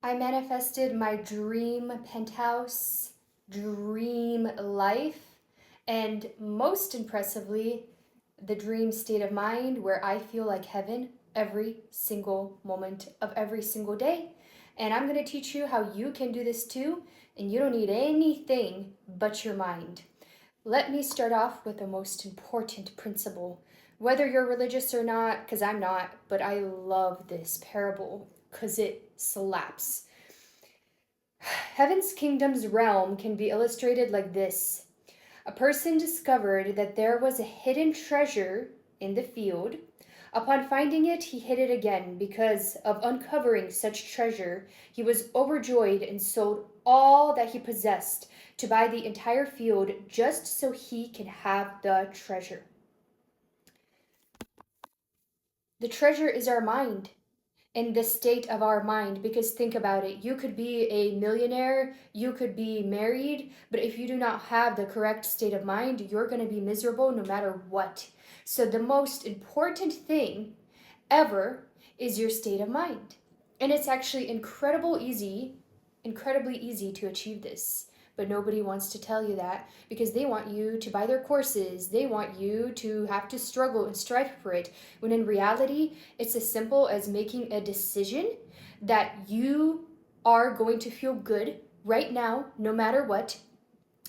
I manifested my dream penthouse, dream life, and most impressively, the dream state of mind where I feel like heaven every single moment of every single day. And I'm going to teach you how you can do this too, and you don't need anything but your mind. Let me start off with the most important principle. Whether you're religious or not, because I'm not, but I love this parable because it slaps. Heaven's kingdom's realm can be illustrated like this. A person discovered that there was a hidden treasure in the field. Upon finding it, he hid it again. Because of uncovering such treasure, he was overjoyed and sold all that he possessed to buy the entire field just so he can have the treasure. The treasure is our mind. In the state of our mind, because think about it, you could be a millionaire, you could be married, but if you do not have the correct state of mind, you're going to be miserable no matter what. So the most important thing ever is your state of mind, and it's actually incredibly easy to achieve this. But nobody wants to tell you that because they want you to buy their courses. They want you to have to struggle and strive for it. When in reality, it's as simple as making a decision that you are going to feel good right now, no matter what.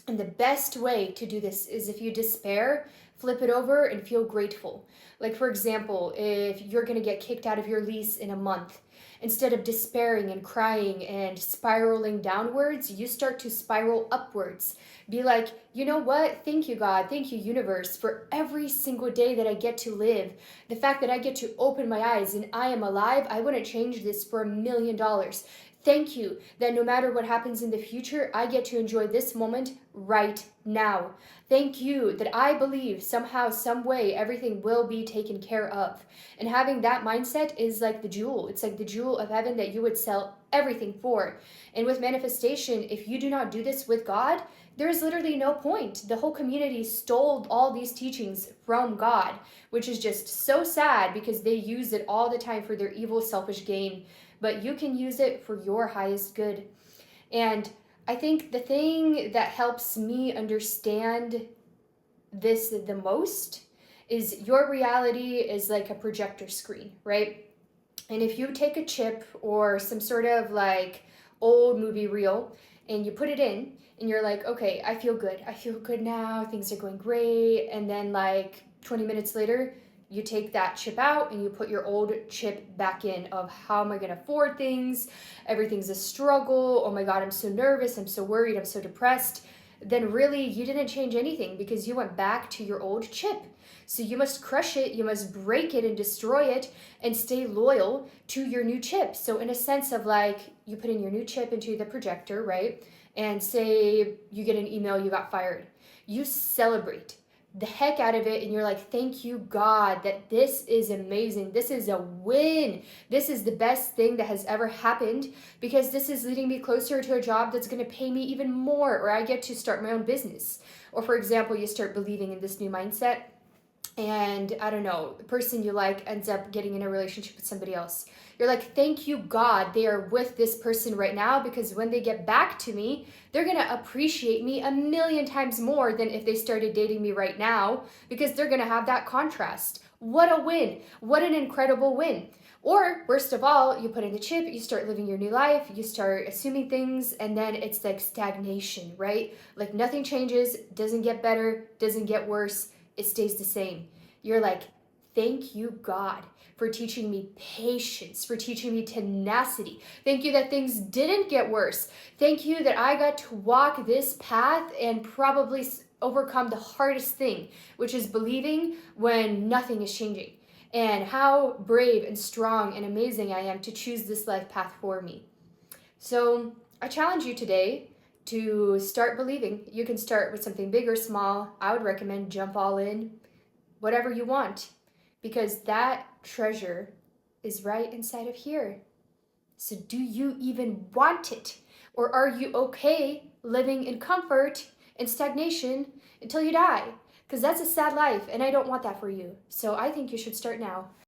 And the best way to do this is if you despair, flip it over and feel grateful. Like, for example, if you're going to get kicked out of your lease in a month, instead of despairing and crying and spiraling downwards, you start to spiral upwards. Be like, you know what? Thank you, God. Thank you, universe, for every single day that I get to live. The fact that I get to open my eyes and I am alive, I wouldn't change this for $1,000,000. Thank you that no matter what happens in the future, I get to enjoy this moment right now. Thank you that I believe somehow, some way, everything will be taken care of. And having that mindset is like the jewel. It's like the jewel of heaven that you would sell everything for. And with manifestation, if you do not do this with God, there is literally no point. The whole community stole all these teachings from God, which is just so sad because they use it all the time for their evil, selfish gain. But you can use it for your highest good. And I think the thing that helps me understand this the most is your reality is like a projector screen, right? And if you take a chip or some sort of like old movie reel and you put it in and you're like, okay, I feel good. I feel good now. Things are going great. And then like 20 minutes later, you take that chip out and you put your old chip back in of how am I going to afford things? Everything's a struggle. Oh my God, I'm so nervous. I'm so worried. I'm so depressed. Then really you didn't change anything because you went back to your old chip. So you must crush it, you must break it and destroy it and stay loyal to your new chip. So in a sense of like you put in your new chip into the projector, right? And say you get an email, you got fired. You celebrate the heck out of it and you're like, thank you, God, that this is amazing. This is a win. This is the best thing that has ever happened because this is leading me closer to a job that's going to pay me even more, or I get to start my own business. Or for example, you start believing in this new mindset and I don't know, the person you like ends up getting in a relationship with somebody else. You're like, thank you, God, they are with this person right now because when they get back to me, they're going to appreciate me 1,000,000 times more than if they started dating me right now because they're going to have that contrast. What a win. What an incredible win. Or worst of all, you put in the chip, you start living your new life, you start assuming things, and then it's like stagnation, right? Like nothing changes, doesn't get better, doesn't get worse. It stays the same. You're like, thank you, God, for teaching me patience, for teaching me tenacity. Thank you that things didn't get worse. Thank you that I got to walk this path and probably overcome the hardest thing, which is believing when nothing is changing. And how brave and strong and amazing I am to choose this life path for me. So I challenge you today to start believing. You can start with something big or small. I would recommend jump all in, whatever you want, because that treasure is right inside of here. So do you even want it? Or are you okay living in comfort and stagnation until you die? Because that's a sad life, and I don't want that for you. So I think you should start now.